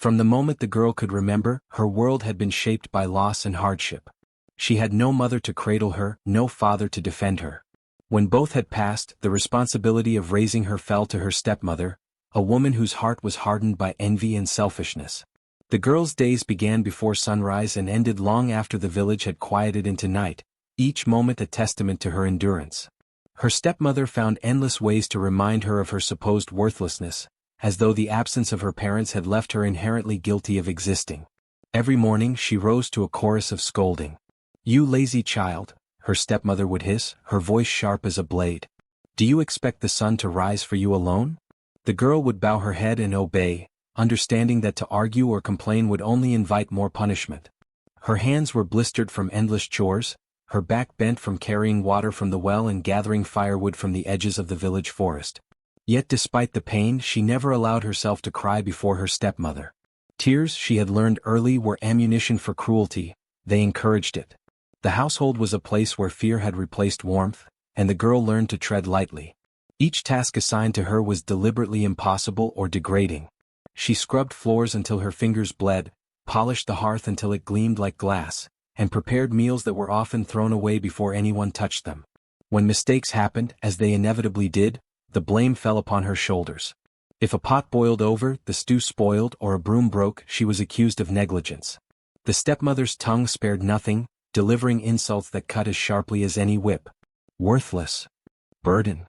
From the moment the girl could remember, her world had been shaped by loss and hardship. She had no mother to cradle her, no father to defend her. When both had passed, the responsibility of raising her fell to her stepmother, a woman whose heart was hardened by envy and selfishness. The girl's days began before sunrise and ended long after the village had quieted into night, each moment a testament to her endurance. Her stepmother found endless ways to remind her of her supposed worthlessness, as though the absence of her parents had left her inherently guilty of existing. Every morning she rose to a chorus of scolding. "You lazy child," her stepmother would hiss, her voice sharp as a blade. "Do you expect the sun to rise for you alone?" The girl would bow her head and obey, understanding that to argue or complain would only invite more punishment. Her hands were blistered from endless chores, her back bent from carrying water from the well and gathering firewood from the edges of the village forest. Yet despite the pain, she never allowed herself to cry before her stepmother. Tears, she had learned early, were ammunition for cruelty. They encouraged it. The household was a place where fear had replaced warmth, and the girl learned to tread lightly. Each task assigned to her was deliberately impossible or degrading. She scrubbed floors until her fingers bled, polished the hearth until it gleamed like glass, and prepared meals that were often thrown away before anyone touched them. When mistakes happened, as they inevitably did, the blame fell upon her shoulders. If a pot boiled over, the stew spoiled, or a broom broke, she was accused of negligence. The stepmother's tongue spared nothing, delivering insults that cut as sharply as any whip. "Worthless," "burden,"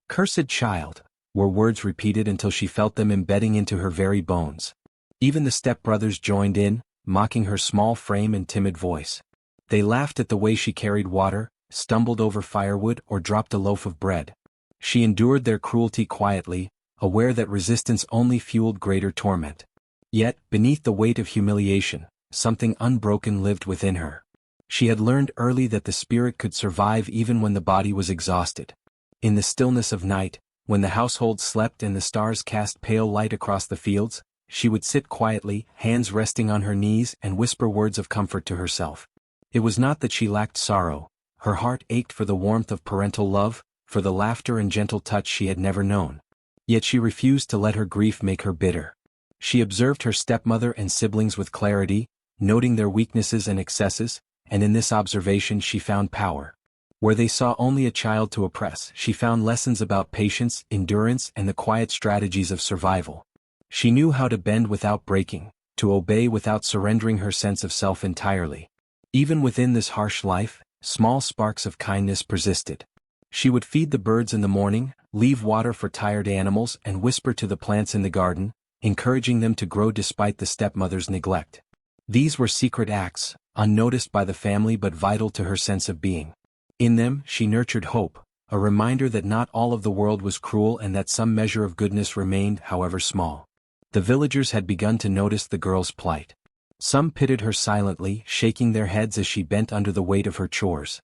"cursed child," were words repeated until she felt them embedding into her very bones. Even the stepbrothers joined in, mocking her small frame and timid voice. They laughed at the way she carried water, stumbled over firewood, or dropped a loaf of bread. She endured their cruelty quietly, aware that resistance only fueled greater torment. Yet, beneath the weight of humiliation, something unbroken lived within her. She had learned early that the spirit could survive even when the body was exhausted. In the stillness of night, when the household slept and the stars cast pale light across the fields, she would sit quietly, hands resting on her knees, and whisper words of comfort to herself. It was not that she lacked sorrow. Her heart ached for the warmth of parental love, for the laughter and gentle touch she had never known. Yet she refused to let her grief make her bitter. She observed her stepmother and siblings with clarity, noting their weaknesses and excesses, and in this observation she found power. Where they saw only a child to oppress, she found lessons about patience, endurance, and the quiet strategies of survival. She knew how to bend without breaking, to obey without surrendering her sense of self entirely. Even within this harsh life, small sparks of kindness persisted. She would feed the birds in the morning, leave water for tired animals, and whisper to the plants in the garden, encouraging them to grow despite the stepmother's neglect. These were secret acts, unnoticed by the family but vital to her sense of being. In them, she nurtured hope, a reminder that not all of the world was cruel and that some measure of goodness remained, however small. The villagers had begun to notice the girl's plight. Some pitied her silently, shaking their heads as she bent under the weight of her chores.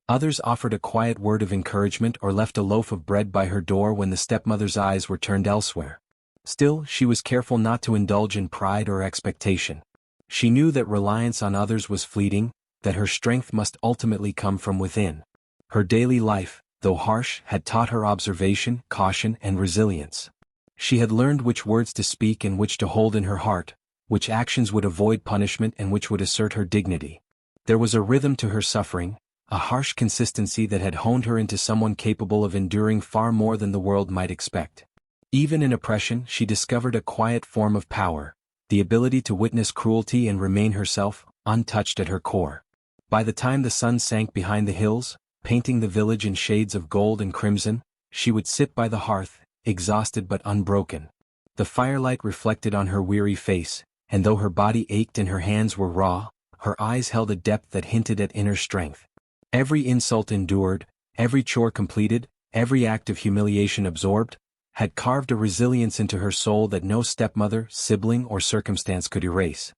Others offered a quiet word of encouragement or left a loaf of bread by her door when the stepmother's eyes were turned elsewhere. Still, she was careful not to indulge in pride or expectation. She knew that reliance on others was fleeting, that her strength must ultimately come from within. Her daily life, though harsh, had taught her observation, caution, and resilience. She had learned which words to speak and which to hold in her heart, which actions would avoid punishment and which would assert her dignity. There was a rhythm to her suffering, a harsh consistency that had honed her into someone capable of enduring far more than the world might expect. Even in oppression, she discovered a quiet form of power, the ability to witness cruelty and remain herself, untouched at her core. By the time the sun sank behind the hills, painting the village in shades of gold and crimson, she would sit by the hearth, exhausted but unbroken. The firelight reflected on her weary face, and though her body ached and her hands were raw, her eyes held a depth that hinted at inner strength. Every insult endured, every chore completed, every act of humiliation absorbed, had carved a resilience into her soul that no stepmother, sibling, or circumstance could erase.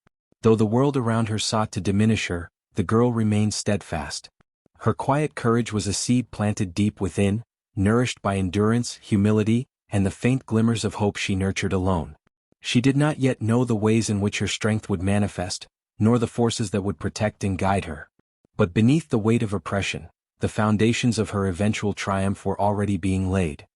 Though the world around her sought to diminish her, the girl remained steadfast. Her quiet courage was a seed planted deep within, nourished by endurance, humility, and the faint glimmers of hope she nurtured alone. She did not yet know the ways in which her strength would manifest, nor the forces that would protect and guide her. But beneath the weight of oppression, the foundations of her eventual triumph were already being laid.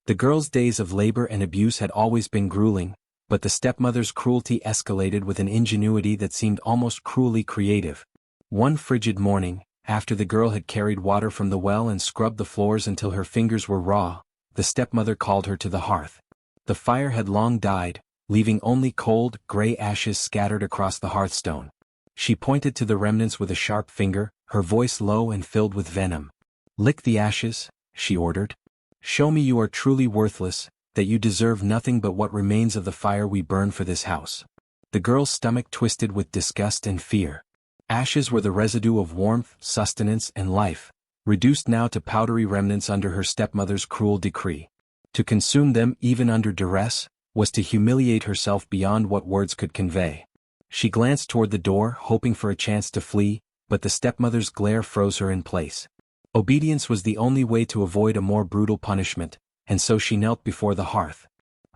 The girl's days of labor and abuse had always been grueling, But the stepmother's cruelty escalated with an ingenuity that seemed almost cruelly creative. One frigid morning, after the girl had carried water from the well and scrubbed the floors until her fingers were raw, the stepmother called her to the hearth. The fire had long died, leaving only cold, gray ashes scattered across the hearthstone. She pointed to the remnants with a sharp finger, her voice low and filled with venom. "Lick the ashes," she ordered. "Show me you are truly worthless, that you deserve nothing but what remains of the fire we burn for this house." The girl's stomach twisted with disgust and fear. Ashes were the residue of warmth, sustenance, and life, reduced now to powdery remnants under her stepmother's cruel decree. To consume them even under duress, was to humiliate herself beyond what words could convey. She glanced toward the door, hoping for a chance to flee, but the stepmother's glare froze her in place. Obedience was the only way to avoid a more brutal punishment, and so she knelt before the hearth.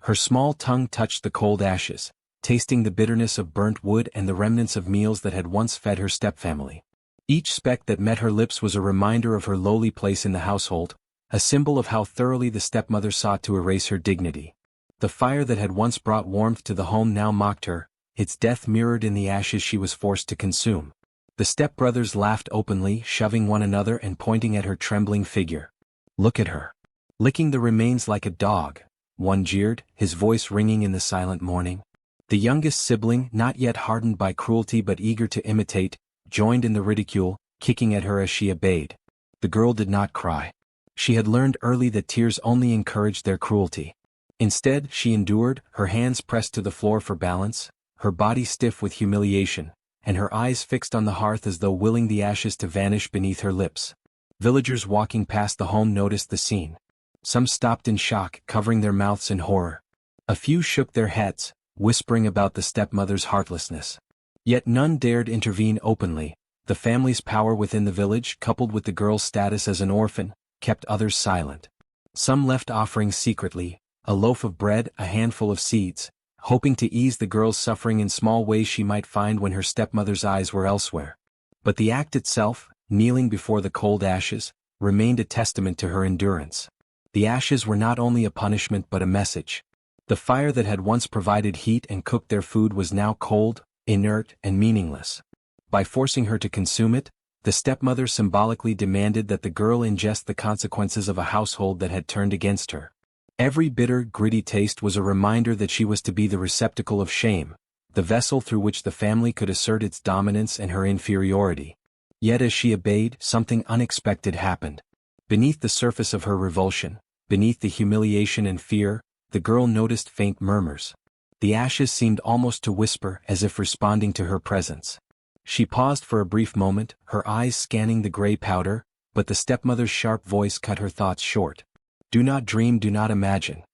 Her small tongue touched the cold ashes, tasting the bitterness of burnt wood and the remnants of meals that had once fed her stepfamily. Each speck that met her lips was a reminder of her lowly place in the household, a symbol of how thoroughly the stepmother sought to erase her dignity. The fire that had once brought warmth to the home now mocked her, its death mirrored in the ashes she was forced to consume. The stepbrothers laughed openly, shoving one another and pointing at her trembling figure. "Look at her. Licking the remains like a dog," one jeered, his voice ringing in the silent morning. The youngest sibling, not yet hardened by cruelty but eager to imitate, joined in the ridicule, kicking at her as she obeyed. The girl did not cry. She had learned early that tears only encouraged their cruelty. Instead, she endured, her hands pressed to the floor for balance, her body stiff with humiliation, and her eyes fixed on the hearth as though willing the ashes to vanish beneath her lips. Villagers walking past the home noticed the scene. Some stopped in shock, covering their mouths in horror. A few shook their heads, whispering about the stepmother's heartlessness. Yet none dared intervene openly. The family's power within the village, coupled with the girl's status as an orphan, kept others silent. Some left offerings secretly, a loaf of bread, a handful of seeds, hoping to ease the girl's suffering in small ways she might find when her stepmother's eyes were elsewhere. But the act itself, kneeling before the cold ashes, remained a testament to her endurance. The ashes were not only a punishment but a message. The fire that had once provided heat and cooked their food was now cold, inert, and meaningless. By forcing her to consume it, the stepmother symbolically demanded that the girl ingest the consequences of a household that had turned against her. Every bitter, gritty taste was a reminder that she was to be the receptacle of shame, the vessel through which the family could assert its dominance and her inferiority. Yet as she obeyed, something unexpected happened. Beneath the surface of her revulsion, beneath the humiliation and fear, the girl noticed faint murmurs. The ashes seemed almost to whisper, as if responding to her presence. She paused for a brief moment, her eyes scanning the gray powder, but the stepmother's sharp voice cut her thoughts short. "Do not dream, do not imagine.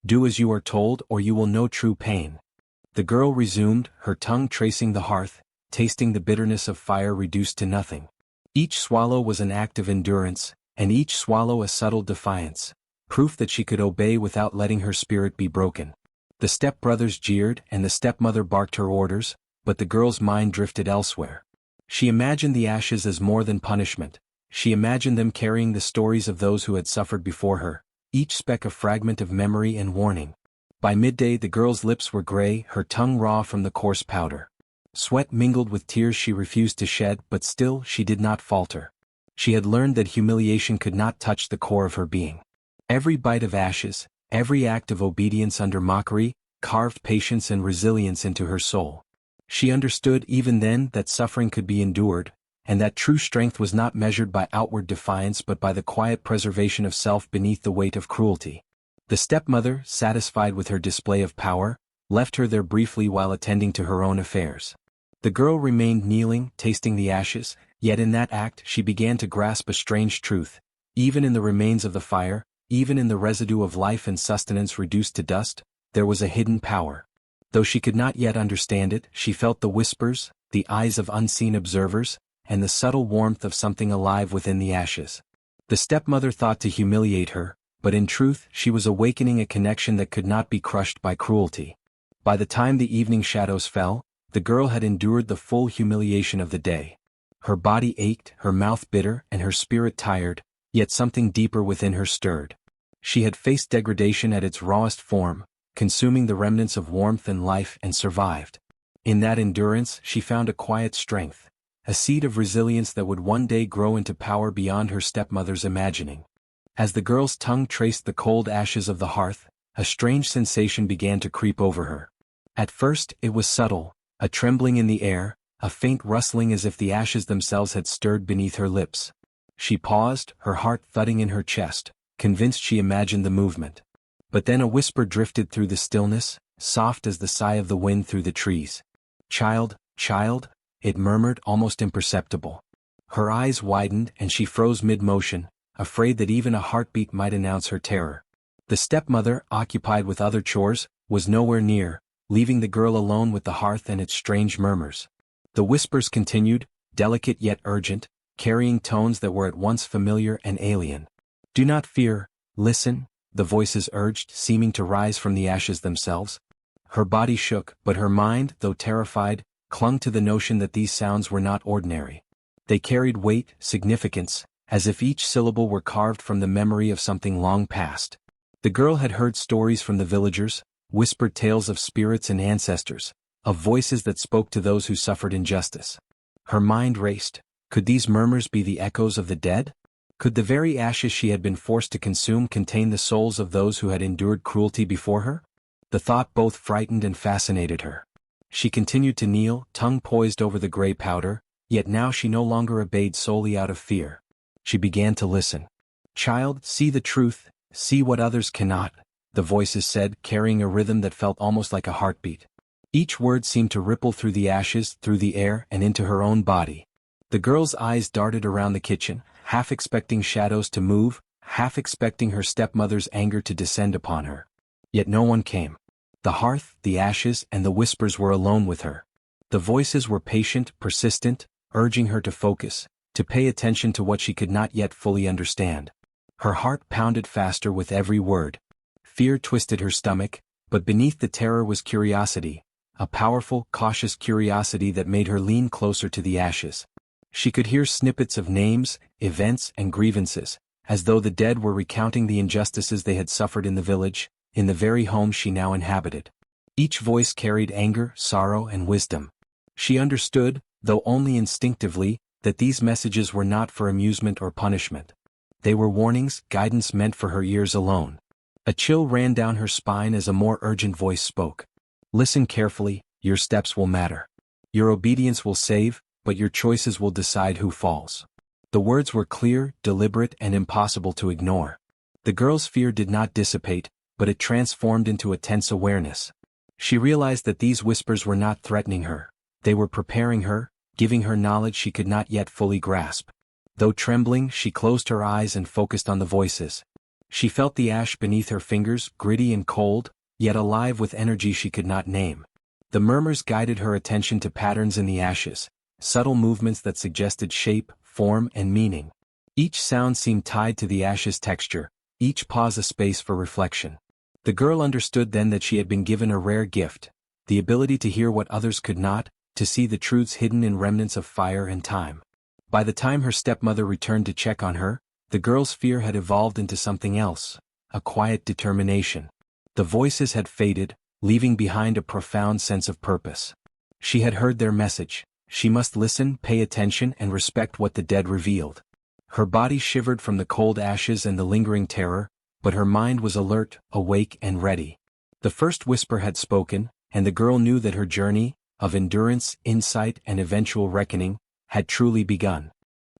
Do as you are told, or you will know true pain." The girl resumed, her tongue tracing the hearth, tasting the bitterness of fire reduced to nothing. Each swallow was an act of endurance, and each swallow a subtle defiance, proof that she could obey without letting her spirit be broken. The stepbrothers jeered, and the stepmother barked her orders, but the girl's mind drifted elsewhere. She imagined the ashes as more than punishment. She imagined them carrying the stories of those who had suffered before her, each speck a fragment of memory and warning. By midday the girl's lips were gray, her tongue raw from the coarse powder. Sweat mingled with tears she refused to shed, but still she did not falter. She had learned that humiliation could not touch the core of her being. Every bite of ashes, every act of obedience under mockery, carved patience and resilience into her soul. She understood even then that suffering could be endured, and that true strength was not measured by outward defiance but by the quiet preservation of self beneath the weight of cruelty. The stepmother, satisfied with her display of power, left her there briefly while attending to her own affairs. The girl remained kneeling, tasting the ashes, yet in that act she began to grasp a strange truth. Even in the remains of the fire, even in the residue of life and sustenance reduced to dust, there was a hidden power. Though she could not yet understand it, she felt the whispers, the eyes of unseen observers, and the subtle warmth of something alive within the ashes. The stepmother thought to humiliate her, but in truth she was awakening a connection that could not be crushed by cruelty. By the time the evening shadows fell, the girl had endured the full humiliation of the day. Her body ached, her mouth bitter, and her spirit tired, yet something deeper within her stirred. She had faced degradation at its rawest form, consuming the remnants of warmth and life, and survived. In that endurance she found a quiet strength, a seed of resilience that would one day grow into power beyond her stepmother's imagining. As the girl's tongue traced the cold ashes of the hearth, a strange sensation began to creep over her. At first it was subtle, a trembling in the air, a faint rustling as if the ashes themselves had stirred beneath her lips. She paused, her heart thudding in her chest, convinced she imagined the movement. But then a whisper drifted through the stillness, soft as the sigh of the wind through the trees. "Child, child," it murmured, almost imperceptible. Her eyes widened and she froze mid-motion, afraid that even a heartbeat might announce her terror. The stepmother, occupied with other chores, was nowhere near, leaving the girl alone with the hearth and its strange murmurs. The whispers continued, delicate yet urgent, carrying tones that were at once familiar and alien. "Do not fear, listen," the voices urged, seeming to rise from the ashes themselves. Her body shook, but her mind, though terrified, clung to the notion that these sounds were not ordinary. They carried weight, significance, as if each syllable were carved from the memory of something long past. The girl had heard stories from the villagers, whispered tales of spirits and ancestors, of voices that spoke to those who suffered injustice. Her mind raced. Could these murmurs be the echoes of the dead? Could the very ashes she had been forced to consume contain the souls of those who had endured cruelty before her? The thought both frightened and fascinated her. She continued to kneel, tongue poised over the gray powder, yet now she no longer obeyed solely out of fear. She began to listen. "Child, see the truth, see what others cannot," the voices said, carrying a rhythm that felt almost like a heartbeat. Each word seemed to ripple through the ashes, through the air, and into her own body. The girl's eyes darted around the kitchen, half expecting shadows to move, half expecting her stepmother's anger to descend upon her. Yet no one came. The hearth, the ashes, and the whispers were alone with her. The voices were patient, persistent, urging her to focus, to pay attention to what she could not yet fully understand. Her heart pounded faster with every word. Fear twisted her stomach, but beneath the terror was curiosity, a powerful, cautious curiosity that made her lean closer to the ashes. She could hear snippets of names, events, and grievances, as though the dead were recounting the injustices they had suffered in the village, in the very home she now inhabited. Each voice carried anger, sorrow, and wisdom. She understood, though only instinctively, that these messages were not for amusement or punishment. They were warnings, guidance meant for her ears alone. A chill ran down her spine as a more urgent voice spoke. "Listen carefully, your steps will matter. Your obedience will save, but your choices will decide who falls." The words were clear, deliberate, and impossible to ignore. The girl's fear did not dissipate, but it transformed into a tense awareness. She realized that these whispers were not threatening her. They were preparing her, giving her knowledge she could not yet fully grasp. Though trembling, she closed her eyes and focused on the voices. She felt the ash beneath her fingers, gritty and cold, yet alive with energy she could not name. The murmurs guided her attention to patterns in the ashes, subtle movements that suggested shape, form, and meaning. Each sound seemed tied to the ash's texture, each pause a space for reflection. The girl understood then that she had been given a rare gift, the ability to hear what others could not, to see the truths hidden in remnants of fire and time. By the time her stepmother returned to check on her, the girl's fear had evolved into something else, a quiet determination. The voices had faded, leaving behind a profound sense of purpose. She had heard their message. She must listen, pay attention, and respect what the dead revealed. Her body shivered from the cold ashes and the lingering terror, but her mind was alert, awake, and ready. The first whisper had spoken, and the girl knew that her journey, of endurance, insight, and eventual reckoning, had truly begun.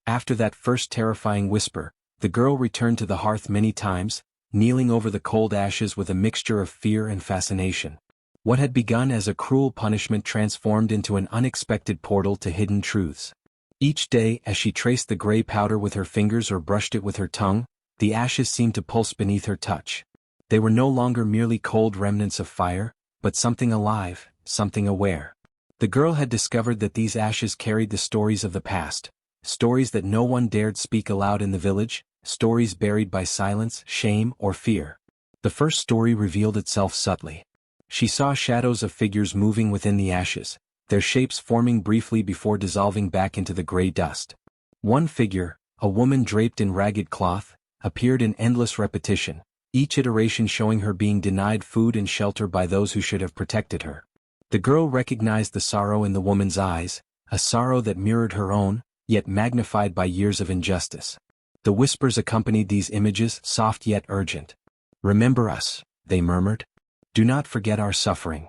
After that first terrifying whisper, the girl returned to the hearth many times, kneeling over the cold ashes with a mixture of fear and fascination. What had begun as a cruel punishment transformed into an unexpected portal to hidden truths. Each day, as she traced the gray powder with her fingers or brushed it with her tongue, the ashes seemed to pulse beneath her touch. They were no longer merely cold remnants of fire, but something alive, something aware. The girl had discovered that these ashes carried the stories of the past, stories that no one dared speak aloud in the village, stories buried by silence, shame, or fear. The first story revealed itself subtly. She saw shadows of figures moving within the ashes, their shapes forming briefly before dissolving back into the gray dust. One figure, a woman draped in ragged cloth, appeared in endless repetition, each iteration showing her being denied food and shelter by those who should have protected her. The girl recognized the sorrow in the woman's eyes, a sorrow that mirrored her own, yet magnified by years of injustice. The whispers accompanied these images, soft yet urgent. "Remember us," they murmured. "Do not forget our suffering."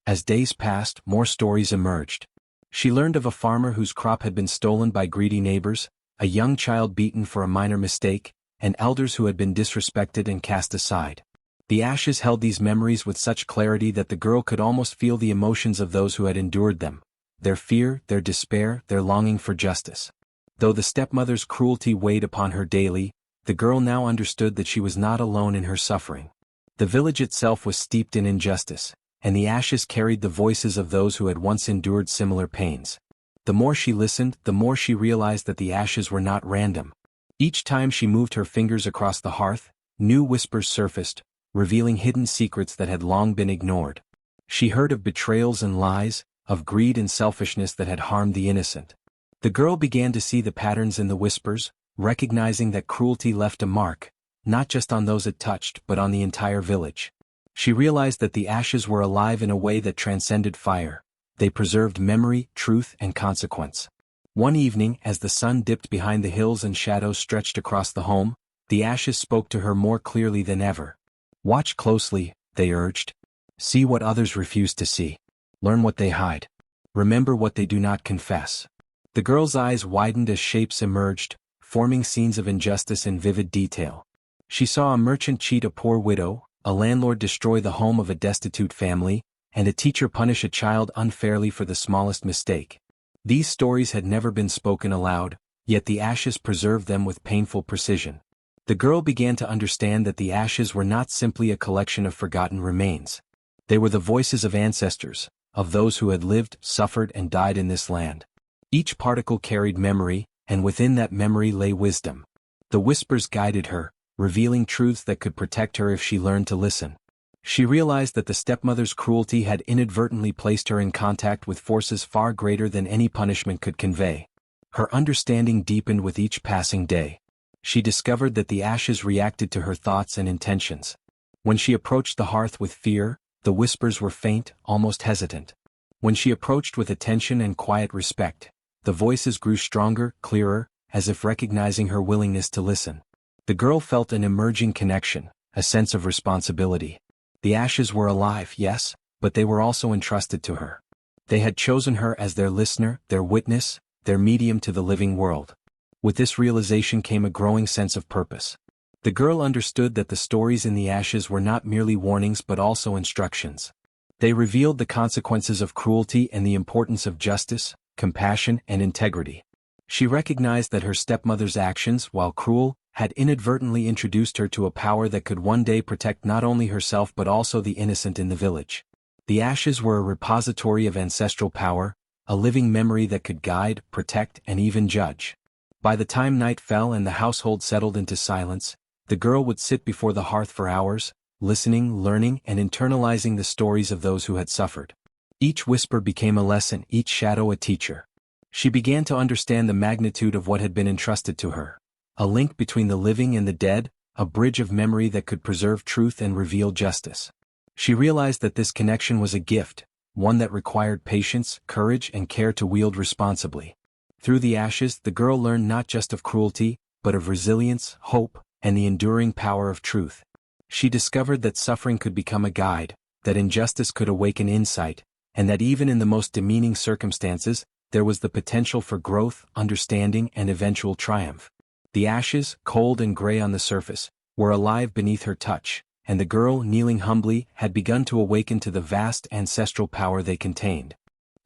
As days passed, more stories emerged. She learned of a farmer whose crop had been stolen by greedy neighbors, a young child beaten for a minor mistake, and elders who had been disrespected and cast aside. The ashes held these memories with such clarity that the girl could almost feel the emotions of those who had endured them, their fear, their despair, their longing for justice. Though the stepmother's cruelty weighed upon her daily, the girl now understood that she was not alone in her suffering. The village itself was steeped in injustice, and the ashes carried the voices of those who had once endured similar pains. The more she listened, the more she realized that the ashes were not random. Each time she moved her fingers across the hearth, new whispers surfaced, revealing hidden secrets that had long been ignored. She heard of betrayals and lies, of greed and selfishness that had harmed the innocent. The girl began to see the patterns in the whispers, recognizing that cruelty left a mark, not just on those it touched but on the entire village. She realized that the ashes were alive in a way that transcended fire. They preserved memory, truth, and consequence. One evening, as the sun dipped behind the hills and shadows stretched across the home, the ashes spoke to her more clearly than ever. "Watch closely," they urged. "See what others refuse to see. Learn what they hide. Remember what they do not confess." The girl's eyes widened as shapes emerged, forming scenes of injustice in vivid detail. She saw a merchant cheat a poor widow, a landlord destroy the home of a destitute family, and a teacher punish a child unfairly for the smallest mistake. These stories had never been spoken aloud, yet the ashes preserved them with painful precision. The girl began to understand that the ashes were not simply a collection of forgotten remains. They were the voices of ancestors, of those who had lived, suffered, and died in this land. Each particle carried memory, and within that memory lay wisdom. The whispers guided her, revealing truths that could protect her if she learned to listen. She realized that the stepmother's cruelty had inadvertently placed her in contact with forces far greater than any punishment could convey. Her understanding deepened with each passing day. She discovered that the ashes reacted to her thoughts and intentions. When she approached the hearth with fear, the whispers were faint, almost hesitant. When she approached with attention and quiet respect, the voices grew stronger, clearer, as if recognizing her willingness to listen. The girl felt an emerging connection, a sense of responsibility. The ashes were alive, yes, but they were also entrusted to her. They had chosen her as their listener, their witness, their medium to the living world. With this realization came a growing sense of purpose. The girl understood that the stories in the ashes were not merely warnings but also instructions. They revealed the consequences of cruelty and the importance of justice, compassion, and integrity. She recognized that her stepmother's actions, while cruel, had inadvertently introduced her to a power that could one day protect not only herself but also the innocent in the village. The ashes were a repository of ancestral power, a living memory that could guide, protect, and even judge. By the time night fell and the household settled into silence, the girl would sit before the hearth for hours, listening, learning, and internalizing the stories of those who had suffered. Each whisper became a lesson, each shadow a teacher. She began to understand the magnitude of what had been entrusted to her. A link between the living and the dead, a bridge of memory that could preserve truth and reveal justice. She realized that this connection was a gift, one that required patience, courage, and care to wield responsibly. Through the ashes, the girl learned not just of cruelty, but of resilience, hope, and the enduring power of truth. She discovered that suffering could become a guide, that injustice could awaken insight, and that even in the most demeaning circumstances, there was the potential for growth, understanding, and eventual triumph. The ashes, cold and gray on the surface, were alive beneath her touch, and the girl, kneeling humbly, had begun to awaken to the vast ancestral power they contained.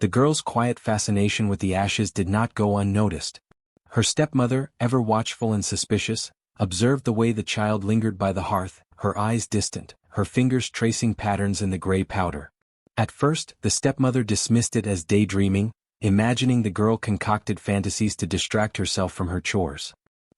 The girl's quiet fascination with the ashes did not go unnoticed. Her stepmother, ever watchful and suspicious, observed the way the child lingered by the hearth, her eyes distant, her fingers tracing patterns in the gray powder. At first, the stepmother dismissed it as daydreaming, imagining the girl concocted fantasies to distract herself from her chores.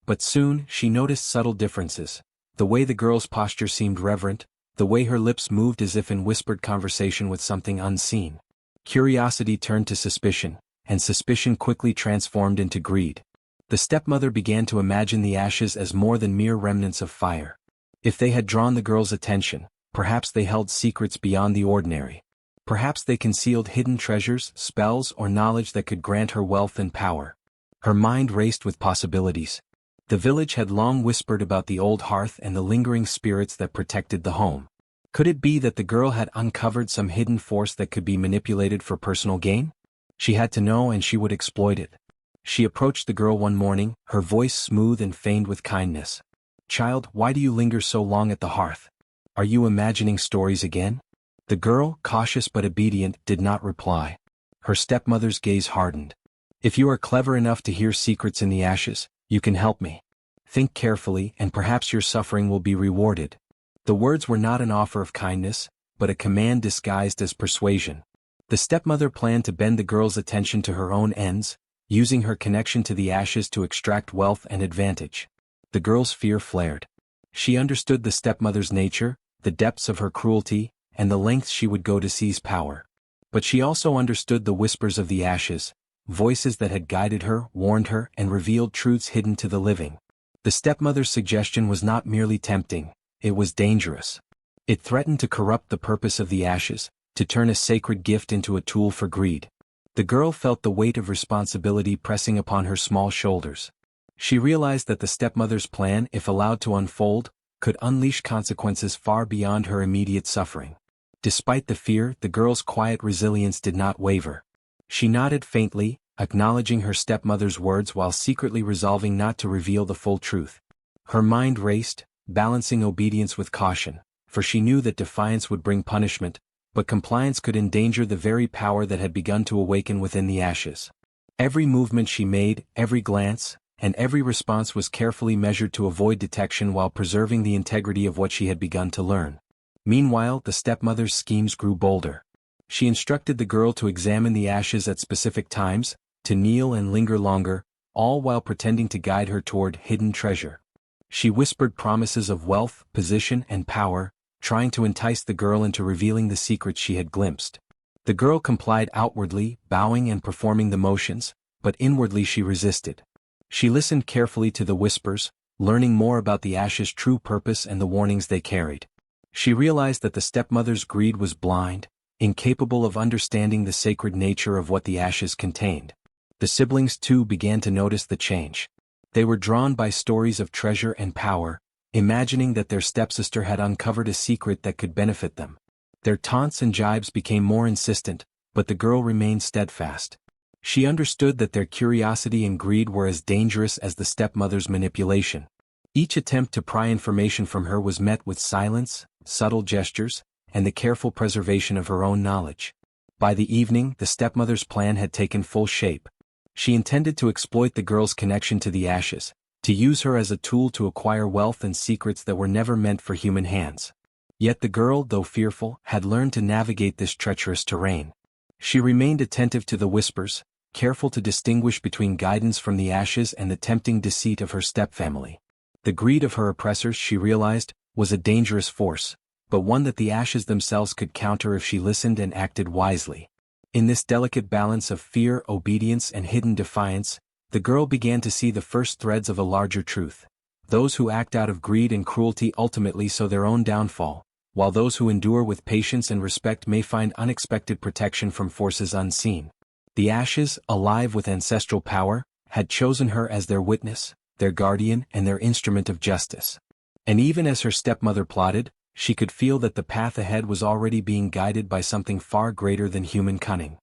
But soon, she noticed subtle differences. The way the girl's posture seemed reverent, the way her lips moved as if in whispered conversation with something unseen. Curiosity turned to suspicion, and suspicion quickly transformed into greed. The stepmother began to imagine the ashes as more than mere remnants of fire. If they had drawn the girl's attention, perhaps they held secrets beyond the ordinary. Perhaps they concealed hidden treasures, spells, or knowledge that could grant her wealth and power. Her mind raced with possibilities. The village had long whispered about the old hearth and the lingering spirits that protected the home. Could it be that the girl had uncovered some hidden force that could be manipulated for personal gain? She had to know, and she would exploit it. She approached the girl one morning, her voice smooth and feigned with kindness. "Child, why do you linger so long at the hearth? Are you imagining stories again?" The girl, cautious but obedient, did not reply. Her stepmother's gaze hardened. "If you are clever enough to hear secrets in the ashes, you can help me. Think carefully, and perhaps your suffering will be rewarded." The words were not an offer of kindness, but a command disguised as persuasion. The stepmother planned to bend the girl's attention to her own ends, using her connection to the ashes to extract wealth and advantage. The girl's fear flared. She understood the stepmother's nature, the depths of her cruelty, and the lengths she would go to seize power. But she also understood the whispers of the ashes, voices that had guided her, warned her, and revealed truths hidden to the living. The stepmother's suggestion was not merely tempting, it was dangerous. It threatened to corrupt the purpose of the ashes, to turn a sacred gift into a tool for greed. The girl felt the weight of responsibility pressing upon her small shoulders. She realized that the stepmother's plan, if allowed to unfold, could unleash consequences far beyond her immediate suffering. Despite the fear, the girl's quiet resilience did not waver. She nodded faintly, acknowledging her stepmother's words while secretly resolving not to reveal the full truth. Her mind raced, balancing obedience with caution, for she knew that defiance would bring punishment, but compliance could endanger the very power that had begun to awaken within the ashes. Every movement she made, every glance, and every response was carefully measured to avoid detection while preserving the integrity of what she had begun to learn. Meanwhile, the stepmother's schemes grew bolder. She instructed the girl to examine the ashes at specific times, to kneel and linger longer, all while pretending to guide her toward hidden treasure. She whispered promises of wealth, position, and power, trying to entice the girl into revealing the secrets she had glimpsed. The girl complied outwardly, bowing and performing the motions, but inwardly she resisted. She listened carefully to the whispers, learning more about the ashes' true purpose and the warnings they carried. She realized that the stepmother's greed was blind, incapable of understanding the sacred nature of what the ashes contained. The siblings too began to notice the change. They were drawn by stories of treasure and power, imagining that their stepsister had uncovered a secret that could benefit them. Their taunts and jibes became more insistent, but the girl remained steadfast. She understood that their curiosity and greed were as dangerous as the stepmother's manipulation. Each attempt to pry information from her was met with silence, subtle gestures, and the careful preservation of her own knowledge. By the evening, the stepmother's plan had taken full shape. She intended to exploit the girl's connection to the ashes, to use her as a tool to acquire wealth and secrets that were never meant for human hands. Yet the girl, though fearful, had learned to navigate this treacherous terrain. She remained attentive to the whispers, careful to distinguish between guidance from the ashes and the tempting deceit of her stepfamily. The greed of her oppressors, she realized, was a dangerous force, but one that the ashes themselves could counter if she listened and acted wisely. In this delicate balance of fear, obedience, and hidden defiance, the girl began to see the first threads of a larger truth. Those who act out of greed and cruelty ultimately sow their own downfall, while those who endure with patience and respect may find unexpected protection from forces unseen. The ashes, alive with ancestral power, had chosen her as their witness, their guardian, and their instrument of justice. And even as her stepmother plotted, she could feel that the path ahead was already being guided by something far greater than human cunning.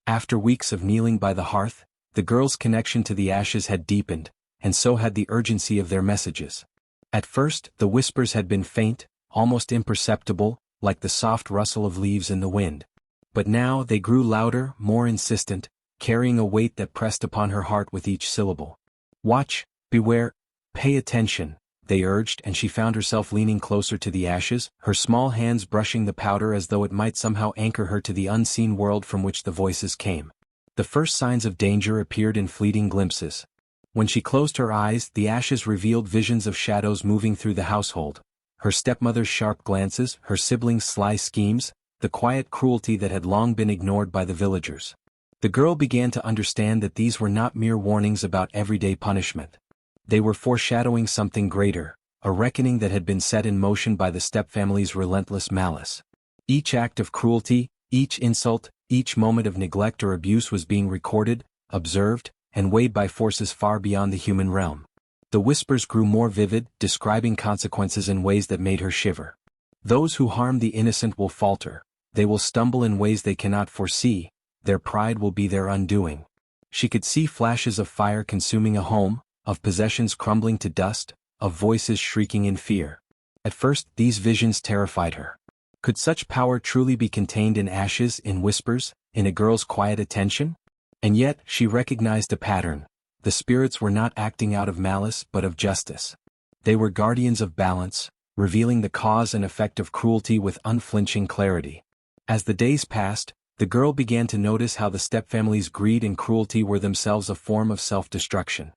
After weeks of kneeling by the hearth, the girl's connection to the ashes had deepened, and so had the urgency of their messages. At first, the whispers had been faint, almost imperceptible, like the soft rustle of leaves in the wind. But now they grew louder, more insistent, carrying a weight that pressed upon her heart with each syllable. "Watch, beware, pay attention," they urged, and she found herself leaning closer to the ashes, her small hands brushing the powder as though it might somehow anchor her to the unseen world from which the voices came. The first signs of danger appeared in fleeting glimpses. When she closed her eyes, the ashes revealed visions of shadows moving through the household. Her stepmother's sharp glances, her siblings' sly schemes, the quiet cruelty that had long been ignored by the villagers. The girl began to understand that these were not mere warnings about everyday punishment. They were foreshadowing something greater, a reckoning that had been set in motion by the stepfamily's relentless malice. Each act of cruelty, each insult, each moment of neglect or abuse was being recorded, observed, and weighed by forces far beyond the human realm. The whispers grew more vivid, describing consequences in ways that made her shiver. Those who harm the innocent will falter, they will stumble in ways they cannot foresee, their pride will be their undoing. She could see flashes of fire consuming a home, of possessions crumbling to dust, of voices shrieking in fear. At first, these visions terrified her. Could such power truly be contained in ashes, in whispers, in a girl's quiet attention? And yet, she recognized a pattern. The spirits were not acting out of malice but of justice. They were guardians of balance, revealing the cause and effect of cruelty with unflinching clarity. As the days passed, the girl began to notice how the stepfamily's greed and cruelty were themselves a form of self-destruction.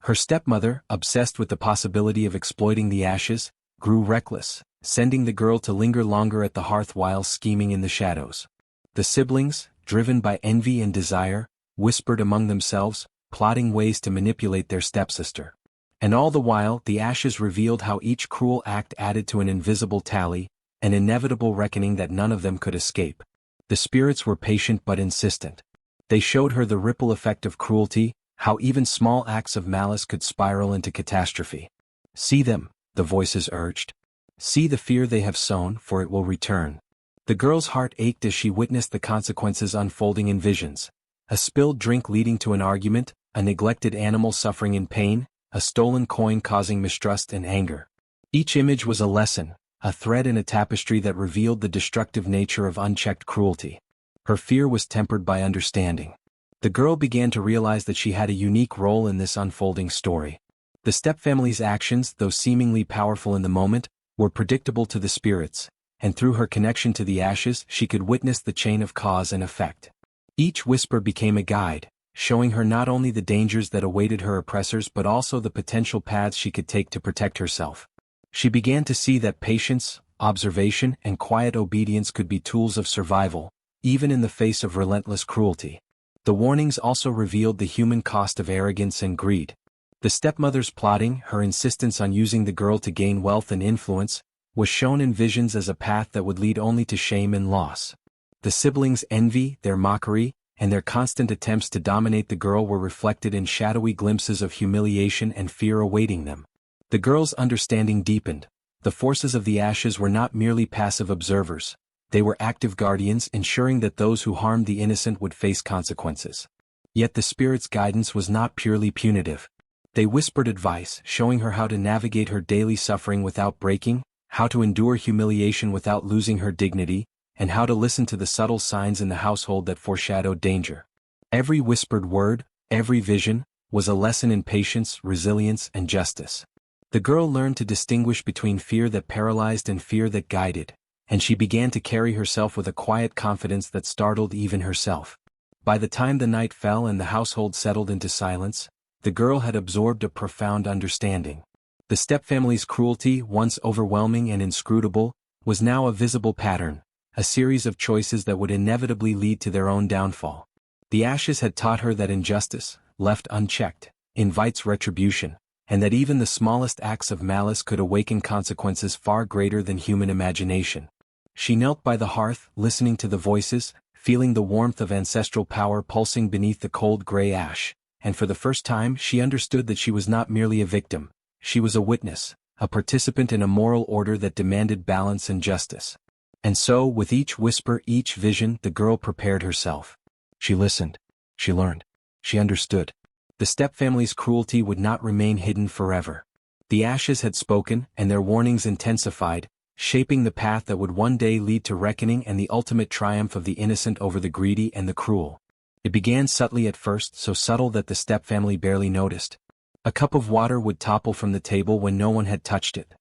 Her stepmother, obsessed with the possibility of exploiting the ashes, grew reckless, sending the girl to linger longer at the hearth while scheming in the shadows. The siblings, driven by envy and desire, whispered among themselves, plotting ways to manipulate their stepsister. And all the while, the ashes revealed how each cruel act added to an invisible tally, an inevitable reckoning that none of them could escape. The spirits were patient but insistent. They showed her the ripple effect of cruelty, how even small acts of malice could spiral into catastrophe. See them, the voices urged. See the fear they have sown, for it will return. The girl's heart ached as she witnessed the consequences unfolding in visions. A spilled drink leading to an argument, a neglected animal suffering in pain, a stolen coin causing mistrust and anger. Each image was a lesson, a thread in a tapestry that revealed the destructive nature of unchecked cruelty. Her fear was tempered by understanding. The girl began to realize that she had a unique role in this unfolding story. The stepfamily's actions, though seemingly powerful in the moment, were predictable to the spirits, and through her connection to the ashes she could witness the chain of cause and effect. Each whisper became a guide, showing her not only the dangers that awaited her oppressors but also the potential paths she could take to protect herself. She began to see that patience, observation, and quiet obedience could be tools of survival, even in the face of relentless cruelty. The warnings also revealed the human cost of arrogance and greed. The stepmother's plotting, her insistence on using the girl to gain wealth and influence, was shown in visions as a path that would lead only to shame and loss. The siblings' envy, their mockery, and their constant attempts to dominate the girl were reflected in shadowy glimpses of humiliation and fear awaiting them. The girl's understanding deepened. The forces of the ashes were not merely passive observers. They were active guardians, ensuring that those who harmed the innocent would face consequences. Yet the spirit's guidance was not purely punitive. They whispered advice, showing her how to navigate her daily suffering without breaking, how to endure humiliation without losing her dignity, and how to listen to the subtle signs in the household that foreshadowed danger. Every whispered word, every vision, was a lesson in patience, resilience, and justice. The girl learned to distinguish between fear that paralyzed and fear that guided, and she began to carry herself with a quiet confidence that startled even herself. By the time the night fell and the household settled into silence, the girl had absorbed a profound understanding. The stepfamily's cruelty, once overwhelming and inscrutable, was now a visible pattern, a series of choices that would inevitably lead to their own downfall. The ashes had taught her that injustice, left unchecked, invites retribution, and that even the smallest acts of malice could awaken consequences far greater than human imagination. She knelt by the hearth, listening to the voices, feeling the warmth of ancestral power pulsing beneath the cold gray ash, and for the first time she understood that she was not merely a victim, she was a witness, a participant in a moral order that demanded balance and justice. And so, with each whisper, each vision, the girl prepared herself. She listened. She learned. She understood. The stepfamily's cruelty would not remain hidden forever. The ashes had spoken, and their warnings intensified, shaping the path that would one day lead to reckoning and the ultimate triumph of the innocent over the greedy and the cruel. It began subtly at first, so subtle that the stepfamily barely noticed. A cup of water would topple from the table when no one had touched it.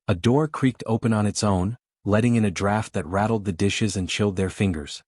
A door creaked open on its own, letting in a draft that rattled the dishes and chilled their fingers.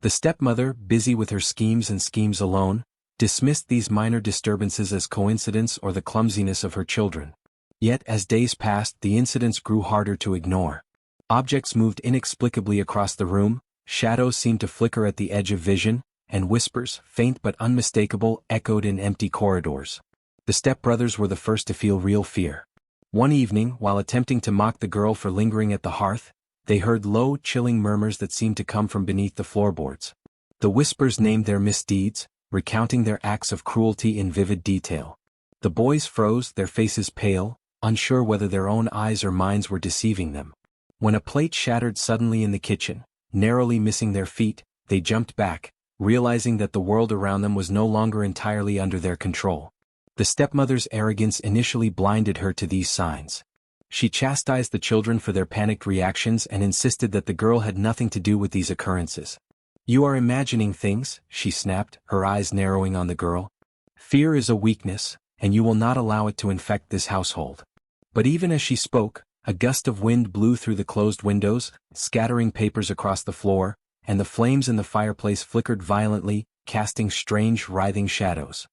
The stepmother, busy with her schemes and schemes alone, dismissed these minor disturbances as coincidence or the clumsiness of her children. Yet as days passed, the incidents grew harder to ignore. Objects moved inexplicably across the room, shadows seemed to flicker at the edge of vision, and whispers, faint but unmistakable, echoed in empty corridors. The stepbrothers were the first to feel real fear. One evening, while attempting to mock the girl for lingering at the hearth, they heard low, chilling murmurs that seemed to come from beneath the floorboards. The whispers named their misdeeds, recounting their acts of cruelty in vivid detail. The boys froze, their faces pale, unsure whether their own eyes or minds were deceiving them. When a plate shattered suddenly in the kitchen, narrowly missing their feet, they jumped back, realizing that the world around them was no longer entirely under their control. The stepmother's arrogance initially blinded her to these signs. She chastised the children for their panicked reactions and insisted that the girl had nothing to do with these occurrences. "You are imagining things," she snapped, her eyes narrowing on the girl. "Fear is a weakness, and you will not allow it to infect this household." But even as she spoke, a gust of wind blew through the closed windows, scattering papers across the floor, and the flames in the fireplace flickered violently, casting strange, writhing shadows.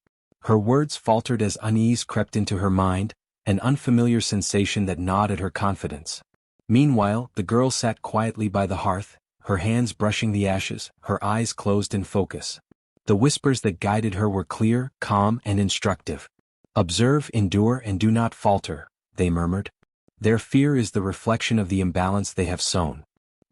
Her words faltered as unease crept into her mind, an unfamiliar sensation that gnawed at her confidence. Meanwhile, the girl sat quietly by the hearth, her hands brushing the ashes, her eyes closed in focus. The whispers that guided her were clear, calm, and instructive. "Observe, endure, and do not falter," they murmured. "Their fear is the reflection of the imbalance they have sown."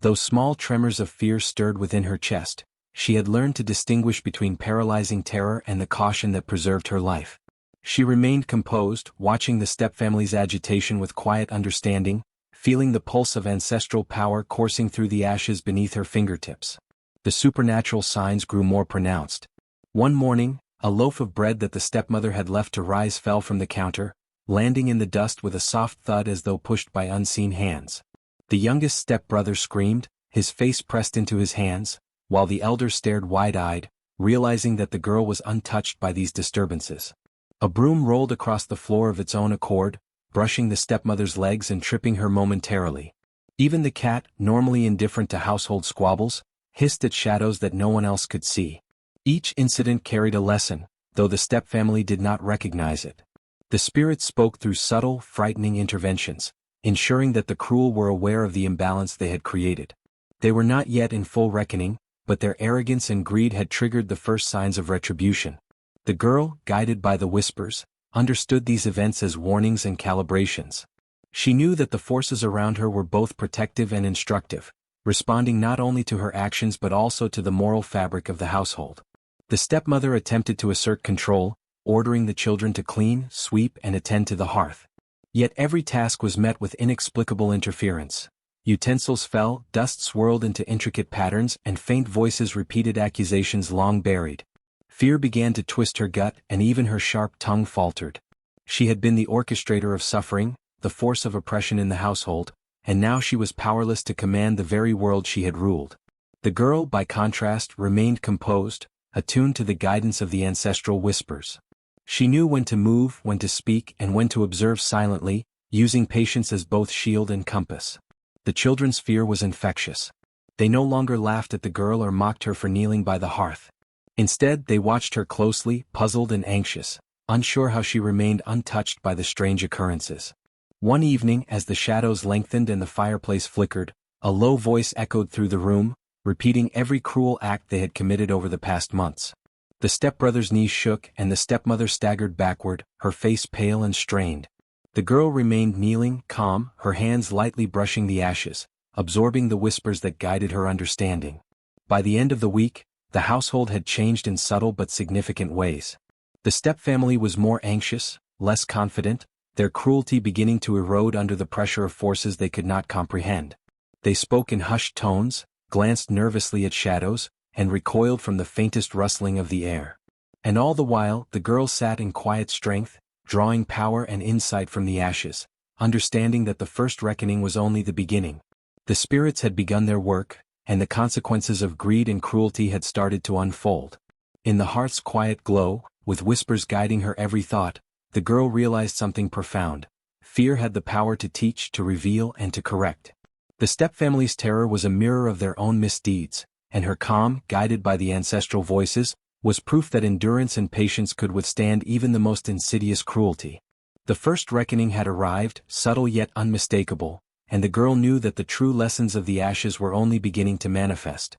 Though small tremors of fear stirred within her chest, she had learned to distinguish between paralyzing terror and the caution that preserved her life. She remained composed, watching the stepfamily's agitation with quiet understanding, feeling the pulse of ancestral power coursing through the ashes beneath her fingertips. The supernatural signs grew more pronounced. One morning, a loaf of bread that the stepmother had left to rise fell from the counter, landing in the dust with a soft thud as though pushed by unseen hands. The youngest stepbrother screamed, his face pressed into his hands, while the elder stared wide-eyed, realizing that the girl was untouched by these disturbances. A broom rolled across the floor of its own accord, brushing the stepmother's legs and tripping her momentarily. Even the cat, normally indifferent to household squabbles, hissed at shadows that no one else could see. Each incident carried a lesson, though the stepfamily did not recognize it. The spirits spoke through subtle, frightening interventions, ensuring that the cruel were aware of the imbalance they had created. They were not yet in full reckoning, but their arrogance and greed had triggered the first signs of retribution. The girl, guided by the whispers, understood these events as warnings and calibrations. She knew that the forces around her were both protective and instructive, responding not only to her actions but also to the moral fabric of the household. The stepmother attempted to assert control, ordering the children to clean, sweep, and attend to the hearth. Yet every task was met with inexplicable interference. Utensils fell, dust swirled into intricate patterns, and faint voices repeated accusations long buried. Fear began to twist her gut, and even her sharp tongue faltered. She had been the orchestrator of suffering, the force of oppression in the household, and now she was powerless to command the very world she had ruled. The girl, by contrast, remained composed, attuned to the guidance of the ancestral whispers. She knew when to move, when to speak, and when to observe silently, using patience as both shield and compass. The children's fear was infectious. They no longer laughed at the girl or mocked her for kneeling by the hearth. Instead, they watched her closely, puzzled and anxious, unsure how she remained untouched by the strange occurrences. One evening, as the shadows lengthened and the fireplace flickered, a low voice echoed through the room, repeating every cruel act they had committed over the past months. The stepbrother's knees shook and the stepmother staggered backward, her face pale and strained. The girl remained kneeling, calm, her hands lightly brushing the ashes, absorbing the whispers that guided her understanding. By the end of the week, the household had changed in subtle but significant ways. The stepfamily was more anxious, less confident, their cruelty beginning to erode under the pressure of forces they could not comprehend. They spoke in hushed tones, glanced nervously at shadows, and recoiled from the faintest rustling of the air. And all the while, the girl sat in quiet strength, drawing power and insight from the ashes, understanding that the first reckoning was only the beginning. The spirits had begun their work, and the consequences of greed and cruelty had started to unfold. In the hearth's quiet glow, with whispers guiding her every thought, the girl realized something profound. Fear had the power to teach, to reveal, and to correct. The stepfamily's terror was a mirror of their own misdeeds, and her calm, guided by the ancestral voices, was proof that endurance and patience could withstand even the most insidious cruelty. The first reckoning had arrived, subtle yet unmistakable, and the girl knew that the true lessons of the ashes were only beginning to manifest.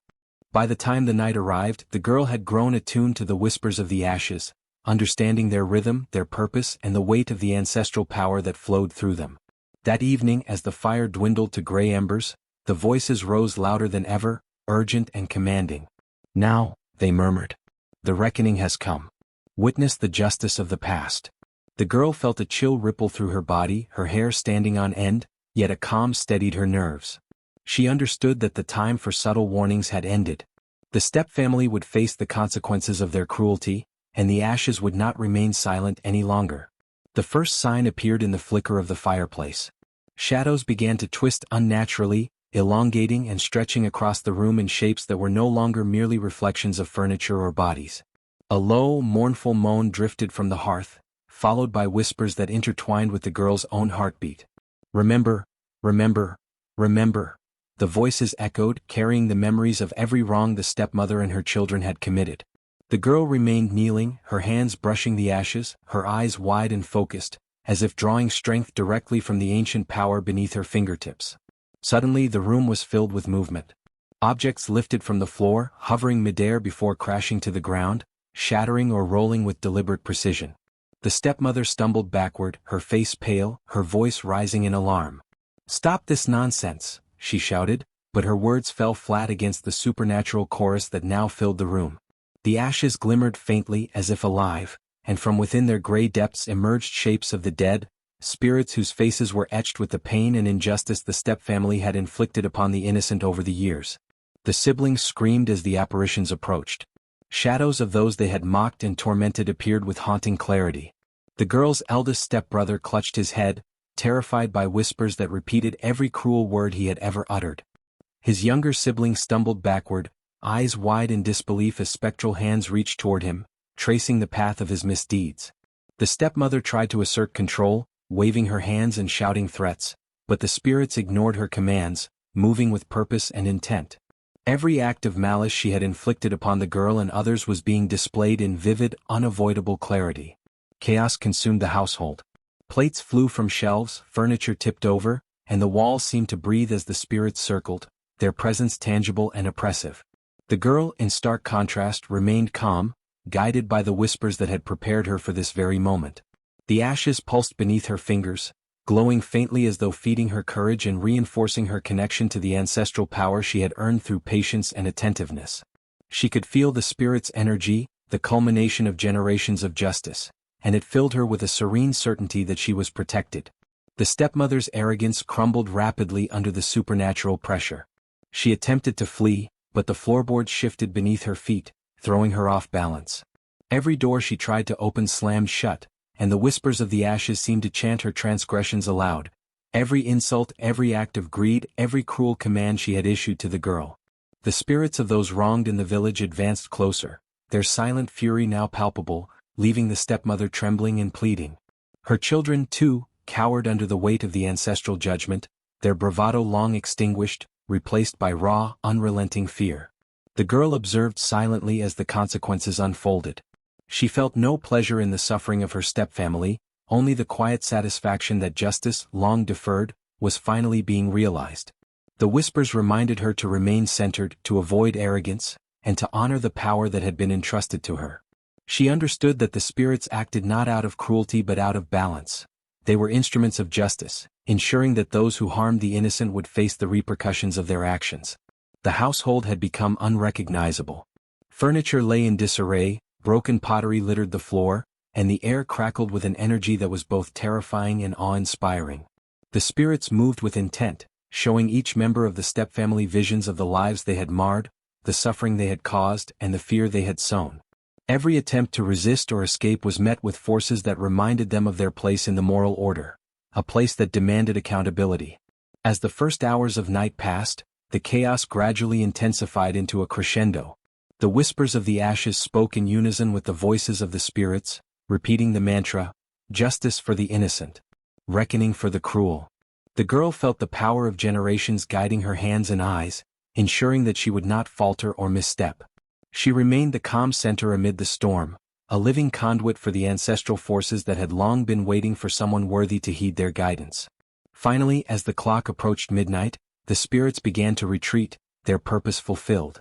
By the time the night arrived, the girl had grown attuned to the whispers of the ashes, understanding their rhythm, their purpose, and the weight of the ancestral power that flowed through them. That evening, as the fire dwindled to gray embers, the voices rose louder than ever, urgent and commanding. "Now," they murmured. "The reckoning has come. Witness the justice of the past." The girl felt a chill ripple through her body, her hair standing on end, yet a calm steadied her nerves. She understood that the time for subtle warnings had ended. The Step family would face the consequences of their cruelty, and the ashes would not remain silent any longer. The first sign appeared in the flicker of the fireplace. Shadows began to twist unnaturally, elongating and stretching across the room in shapes that were no longer merely reflections of furniture or bodies. A low, mournful moan drifted from the hearth, followed by whispers that intertwined with the girl's own heartbeat. "Remember, remember, remember." The voices echoed, carrying the memories of every wrong the stepmother and her children had committed. The girl remained kneeling, her hands brushing the ashes, her eyes wide and focused, as if drawing strength directly from the ancient power beneath her fingertips. Suddenly the room was filled with movement. Objects lifted from the floor, hovering midair before crashing to the ground, shattering or rolling with deliberate precision. The stepmother stumbled backward, her face pale, her voice rising in alarm. "Stop this nonsense," she shouted, but her words fell flat against the supernatural chorus that now filled the room. The ashes glimmered faintly as if alive, and from within their gray depths emerged shapes of the dead, spirits whose faces were etched with the pain and injustice the stepfamily had inflicted upon the innocent over the years. The siblings screamed as the apparitions approached. Shadows of those they had mocked and tormented appeared with haunting clarity. The girl's eldest stepbrother clutched his head, terrified by whispers that repeated every cruel word he had ever uttered. His younger sibling stumbled backward, eyes wide in disbelief as spectral hands reached toward him, tracing the path of his misdeeds. The stepmother tried to assert control, waving her hands and shouting threats, but the spirits ignored her commands, moving with purpose and intent. Every act of malice she had inflicted upon the girl and others was being displayed in vivid, unavoidable clarity. Chaos consumed the household. Plates flew from shelves, furniture tipped over, and the walls seemed to breathe as the spirits circled, their presence tangible and oppressive. The girl, in stark contrast, remained calm, guided by the whispers that had prepared her for this very moment. The ashes pulsed beneath her fingers, glowing faintly as though feeding her courage and reinforcing her connection to the ancestral power she had earned through patience and attentiveness. She could feel the spirit's energy, the culmination of generations of justice, and it filled her with a serene certainty that she was protected. The stepmother's arrogance crumbled rapidly under the supernatural pressure. She attempted to flee, but the floorboards shifted beneath her feet, throwing her off balance. Every door she tried to open slammed shut, and the whispers of the ashes seemed to chant her transgressions aloud. Every insult, every act of greed, every cruel command she had issued to the girl. The spirits of those wronged in the village advanced closer, their silent fury now palpable, leaving the stepmother trembling and pleading. Her children, too, cowered under the weight of the ancestral judgment, their bravado long extinguished, replaced by raw, unrelenting fear. The girl observed silently as the consequences unfolded. She felt no pleasure in the suffering of her stepfamily, only the quiet satisfaction that justice, long deferred, was finally being realized. The whispers reminded her to remain centered, to avoid arrogance, and to honor the power that had been entrusted to her. She understood that the spirits acted not out of cruelty but out of balance. They were instruments of justice, ensuring that those who harmed the innocent would face the repercussions of their actions. The household had become unrecognizable. Furniture lay in disarray, broken pottery littered the floor, and the air crackled with an energy that was both terrifying and awe-inspiring. The spirits moved with intent, showing each member of the stepfamily visions of the lives they had marred, the suffering they had caused, and the fear they had sown. Every attempt to resist or escape was met with forces that reminded them of their place in the moral order, a place that demanded accountability. As the first hours of night passed, the chaos gradually intensified into a crescendo. The whispers of the ashes spoke in unison with the voices of the spirits, repeating the mantra, "Justice for the innocent. Reckoning for the cruel." The girl felt the power of generations guiding her hands and eyes, ensuring that she would not falter or misstep. She remained the calm center amid the storm, a living conduit for the ancestral forces that had long been waiting for someone worthy to heed their guidance. Finally, as the clock approached midnight, the spirits began to retreat, their purpose fulfilled.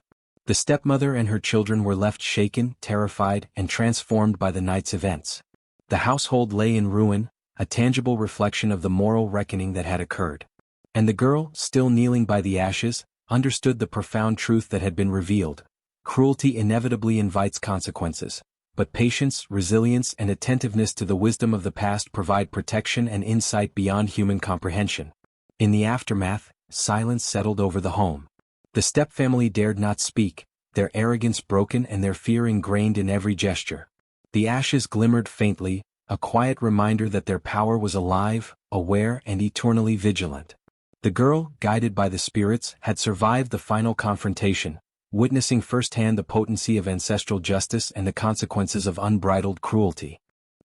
The stepmother and her children were left shaken, terrified, and transformed by the night's events. The household lay in ruin, a tangible reflection of the moral reckoning that had occurred. And the girl, still kneeling by the ashes, understood the profound truth that had been revealed. Cruelty inevitably invites consequences, but patience, resilience, and attentiveness to the wisdom of the past provide protection and insight beyond human comprehension. In the aftermath, silence settled over the home. The stepfamily dared not speak, their arrogance broken and their fear ingrained in every gesture. The ashes glimmered faintly, a quiet reminder that their power was alive, aware, and eternally vigilant. The girl, guided by the spirits, had survived the final confrontation, witnessing firsthand the potency of ancestral justice and the consequences of unbridled cruelty.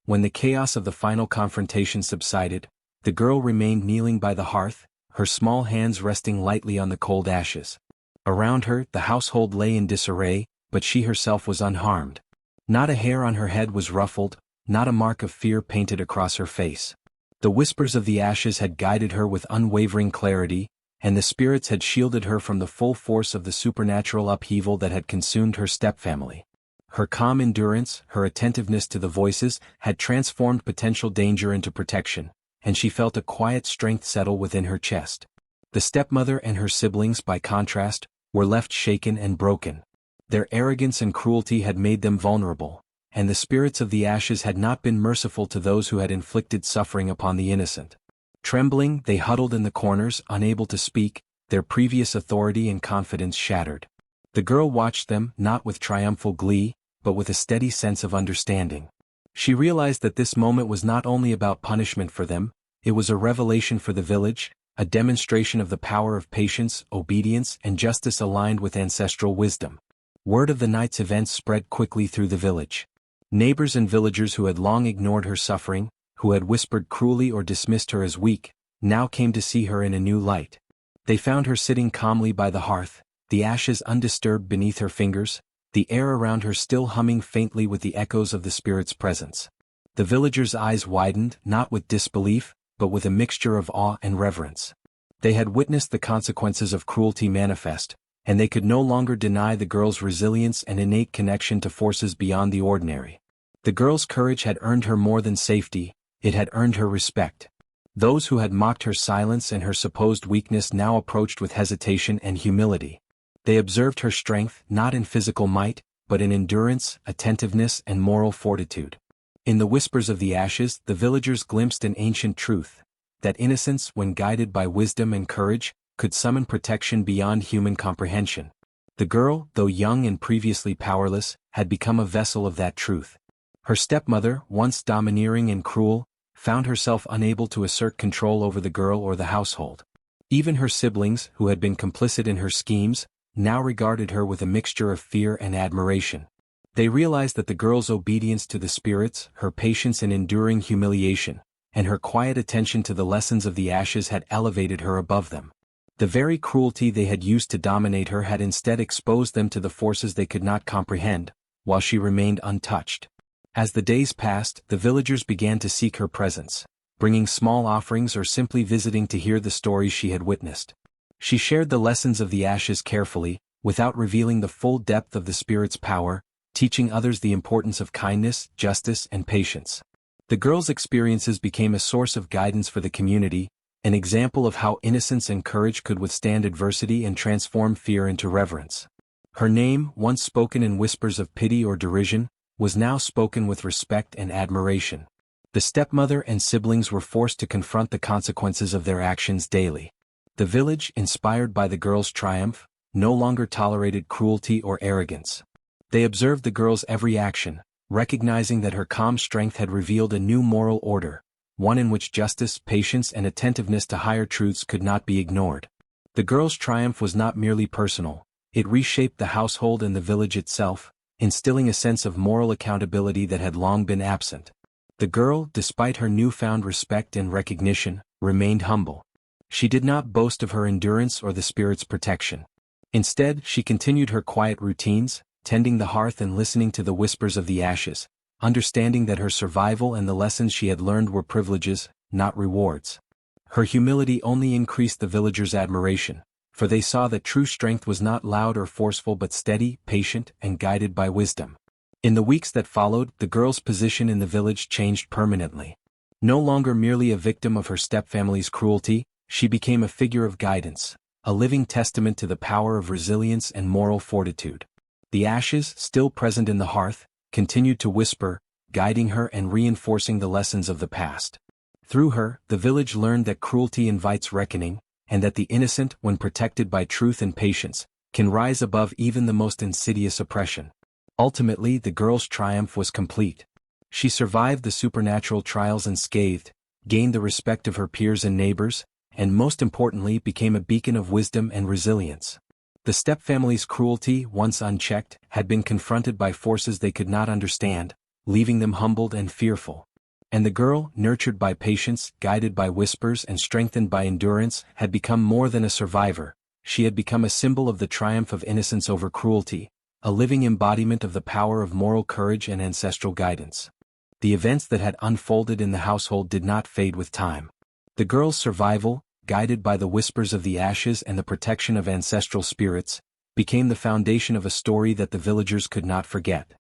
When the chaos of the final confrontation subsided, the girl remained kneeling by the hearth, her small hands resting lightly on the cold ashes. Around her, the household lay in disarray, but she herself was unharmed. Not a hair on her head was ruffled, not a mark of fear painted across her face. The whispers of the ashes had guided her with unwavering clarity, and the spirits had shielded her from the full force of the supernatural upheaval that had consumed her stepfamily. Her calm endurance, her attentiveness to the voices, had transformed potential danger into protection, and she felt a quiet strength settle within her chest. The stepmother and her siblings, by contrast, were left shaken and broken. Their arrogance and cruelty had made them vulnerable, and the spirits of the ashes had not been merciful to those who had inflicted suffering upon the innocent. Trembling, they huddled in the corners, unable to speak, their previous authority and confidence shattered. The girl watched them, not with triumphal glee, but with a steady sense of understanding. She realized that this moment was not only about punishment for them, it was a revelation for the village, a demonstration of the power of patience, obedience, and justice aligned with ancestral wisdom. Word of the night's events spread quickly through the village. Neighbors and villagers who had long ignored her suffering, who had whispered cruelly or dismissed her as weak, now came to see her in a new light. They found her sitting calmly by the hearth, the ashes undisturbed beneath her fingers, the air around her still humming faintly with the echoes of the spirit's presence. The villagers' eyes widened, not with disbelief, but with a mixture of awe and reverence. They had witnessed the consequences of cruelty manifest, and they could no longer deny the girl's resilience and innate connection to forces beyond the ordinary. The girl's courage had earned her more than safety, it had earned her respect. Those who had mocked her silence and her supposed weakness now approached with hesitation and humility. They observed her strength, not in physical might, but in endurance, attentiveness, and moral fortitude. In the whispers of the ashes, the villagers glimpsed an ancient truth, that innocence, when guided by wisdom and courage, could summon protection beyond human comprehension. The girl, though young and previously powerless, had become a vessel of that truth. Her stepmother, once domineering and cruel, found herself unable to assert control over the girl or the household. Even her siblings, who had been complicit in her schemes, now regarded her with a mixture of fear and admiration. They realized that the girl's obedience to the spirits, her patience in enduring humiliation, and her quiet attention to the lessons of the ashes had elevated her above them. The very cruelty they had used to dominate her had instead exposed them to the forces they could not comprehend, while she remained untouched. As the days passed, the villagers began to seek her presence, bringing small offerings or simply visiting to hear the stories she had witnessed. She shared the lessons of the ashes carefully, without revealing the full depth of the spirit's power, teaching others the importance of kindness, justice, and patience. The girl's experiences became a source of guidance for the community, an example of how innocence and courage could withstand adversity and transform fear into reverence. Her name, once spoken in whispers of pity or derision, was now spoken with respect and admiration. The stepmother and siblings were forced to confront the consequences of their actions daily. The village, inspired by the girl's triumph, no longer tolerated cruelty or arrogance. They observed the girl's every action, recognizing that her calm strength had revealed a new moral order, one in which justice, patience, and attentiveness to higher truths could not be ignored. The girl's triumph was not merely personal, it reshaped the household and the village itself, instilling a sense of moral accountability that had long been absent. The girl, despite her newfound respect and recognition, remained humble. She did not boast of her endurance or the spirit's protection. Instead, she continued her quiet routines, tending the hearth and listening to the whispers of the ashes, understanding that her survival and the lessons she had learned were privileges, not rewards. Her humility only increased the villagers' admiration, for they saw that true strength was not loud or forceful but steady, patient, and guided by wisdom. In the weeks that followed, the girl's position in the village changed permanently. No longer merely a victim of her stepfamily's cruelty, she became a figure of guidance, a living testament to the power of resilience and moral fortitude. The ashes, still present in the hearth, continued to whisper, guiding her and reinforcing the lessons of the past. Through her, the village learned that cruelty invites reckoning, and that the innocent, when protected by truth and patience, can rise above even the most insidious oppression. Ultimately, the girl's triumph was complete. She survived the supernatural trials unscathed, gained the respect of her peers and neighbors, and most importantly became a beacon of wisdom and resilience. The stepfamily's cruelty, once unchecked, had been confronted by forces they could not understand, leaving them humbled and fearful. And the girl, nurtured by patience, guided by whispers and strengthened by endurance, had become more than a survivor. She had become a symbol of the triumph of innocence over cruelty, a living embodiment of the power of moral courage and ancestral guidance. The events that had unfolded in the household did not fade with time. The girl's survival, guided by the whispers of the ashes and the protection of ancestral spirits, became the foundation of a story that the villagers could not forget.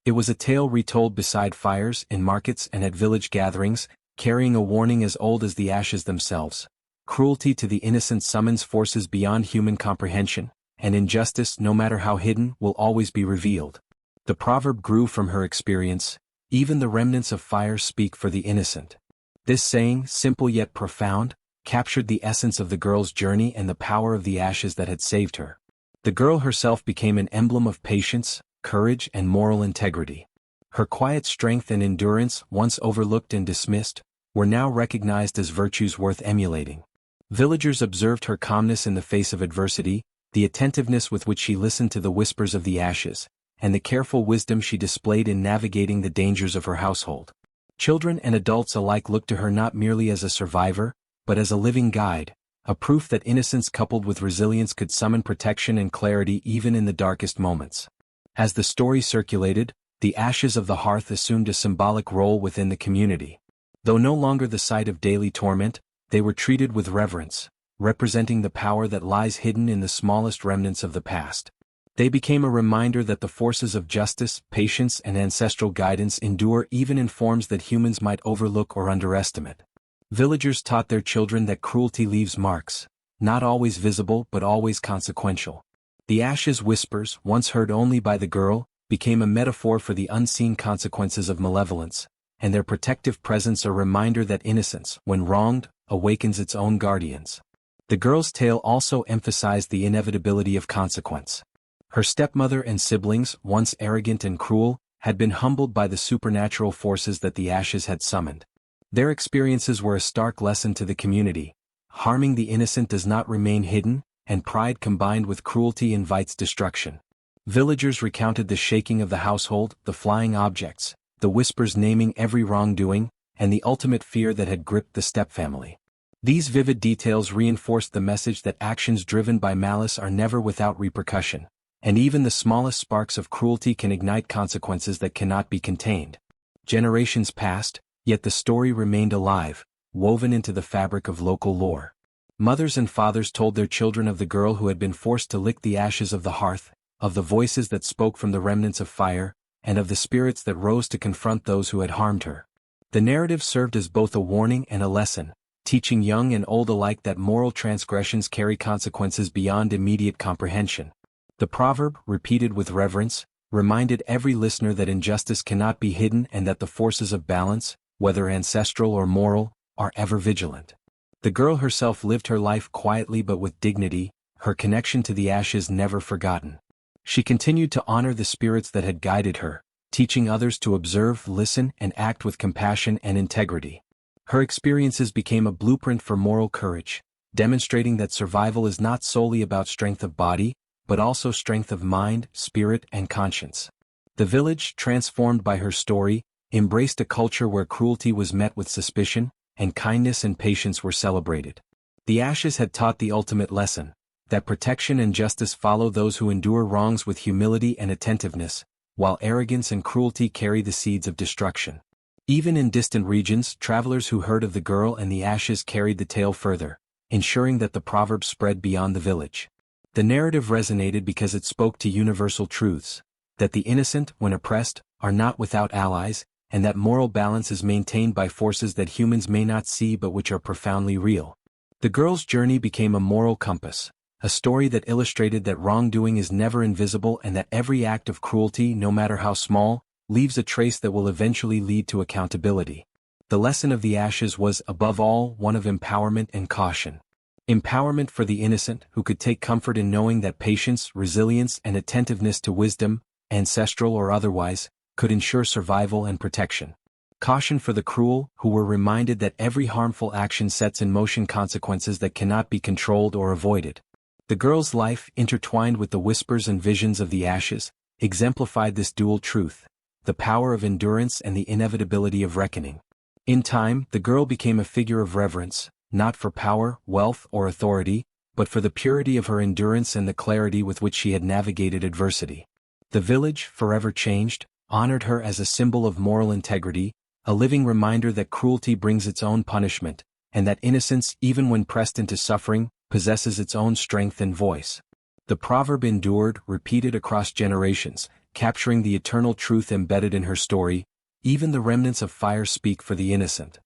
It was a tale retold beside fires, in markets and at village gatherings, carrying a warning as old as the ashes themselves. Cruelty to the innocent summons forces beyond human comprehension, and injustice, no matter how hidden, will always be revealed. The proverb grew from her experience, even the remnants of fire speak for the innocent. This saying, simple yet profound, captured the essence of the girl's journey and the power of the ashes that had saved her. The girl herself became an emblem of patience, courage, and moral integrity. Her quiet strength and endurance, once overlooked and dismissed, were now recognized as virtues worth emulating. Villagers observed her calmness in the face of adversity, the attentiveness with which she listened to the whispers of the ashes, and the careful wisdom she displayed in navigating the dangers of her household. Children and adults alike looked to her not merely as a survivor, but as a living guide, a proof that innocence coupled with resilience could summon protection and clarity even in the darkest moments. As the story circulated, the ashes of the hearth assumed a symbolic role within the community. Though no longer the site of daily torment, they were treated with reverence, representing the power that lies hidden in the smallest remnants of the past. They became a reminder that the forces of justice, patience, and ancestral guidance endure even in forms that humans might overlook or underestimate. Villagers taught their children that cruelty leaves marks, not always visible but always consequential. The ashes' whispers, once heard only by the girl, became a metaphor for the unseen consequences of malevolence, and their protective presence a reminder that innocence, when wronged, awakens its own guardians. The girl's tale also emphasized the inevitability of consequence. Her stepmother and siblings, once arrogant and cruel, had been humbled by the supernatural forces that the ashes had summoned. Their experiences were a stark lesson to the community. Harming the innocent does not remain hidden, and pride combined with cruelty invites destruction. Villagers recounted the shaking of the household, the flying objects, the whispers naming every wrongdoing, and the ultimate fear that had gripped the stepfamily. These vivid details reinforced the message that actions driven by malice are never without repercussion, and even the smallest sparks of cruelty can ignite consequences that cannot be contained. Generations passed, yet the story remained alive, woven into the fabric of local lore. Mothers and fathers told their children of the girl who had been forced to lick the ashes of the hearth, of the voices that spoke from the remnants of fire, and of the spirits that rose to confront those who had harmed her. The narrative served as both a warning and a lesson, teaching young and old alike that moral transgressions carry consequences beyond immediate comprehension. The proverb, repeated with reverence, reminded every listener that injustice cannot be hidden and that the forces of balance, whether ancestral or moral, are ever vigilant. The girl herself lived her life quietly but with dignity, her connection to the ashes never forgotten. She continued to honor the spirits that had guided her, teaching others to observe, listen, and act with compassion and integrity. Her experiences became a blueprint for moral courage, demonstrating that survival is not solely about strength of body, but also strength of mind, spirit, and conscience. The village, transformed by her story, embraced a culture where cruelty was met with suspicion, and kindness and patience were celebrated. The ashes had taught the ultimate lesson, that protection and justice follow those who endure wrongs with humility and attentiveness, while arrogance and cruelty carry the seeds of destruction. Even in distant regions, travelers who heard of the girl and the ashes carried the tale further, ensuring that the proverb spread beyond the village. The narrative resonated because it spoke to universal truths, that the innocent, when oppressed, are not without allies, and that moral balance is maintained by forces that humans may not see but which are profoundly real. The girl's journey became a moral compass, a story that illustrated that wrongdoing is never invisible and that every act of cruelty, no matter how small, leaves a trace that will eventually lead to accountability. The lesson of the ashes was, above all, one of empowerment and caution. Empowerment for the innocent, who could take comfort in knowing that patience, resilience, and attentiveness to wisdom, ancestral or otherwise, could ensure survival and protection. Caution for the cruel, who were reminded that every harmful action sets in motion consequences that cannot be controlled or avoided. The girl's life, intertwined with the whispers and visions of the ashes, exemplified this dual truth, the power of endurance and the inevitability of reckoning. In time, the girl became a figure of reverence, not for power, wealth, or authority, but for the purity of her endurance and the clarity with which she had navigated adversity. The village, forever changed, honored her as a symbol of moral integrity, a living reminder that cruelty brings its own punishment, and that innocence, even when pressed into suffering, possesses its own strength and voice. The proverb endured, repeated across generations, capturing the eternal truth embedded in her story, even the remnants of fire speak for the innocent.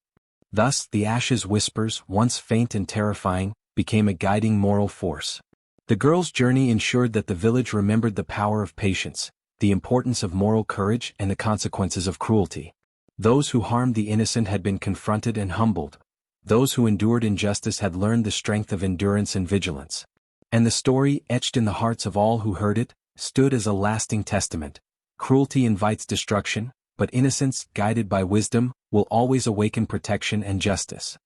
Thus, the ashes' whispers, once faint and terrifying, became a guiding moral force. The girl's journey ensured that the village remembered the power of patience, the importance of moral courage, and the consequences of cruelty. Those who harmed the innocent had been confronted and humbled. Those who endured injustice had learned the strength of endurance and vigilance. And the story, etched in the hearts of all who heard it, stood as a lasting testament. Cruelty invites destruction, but innocence, guided by wisdom, will always awaken protection and justice.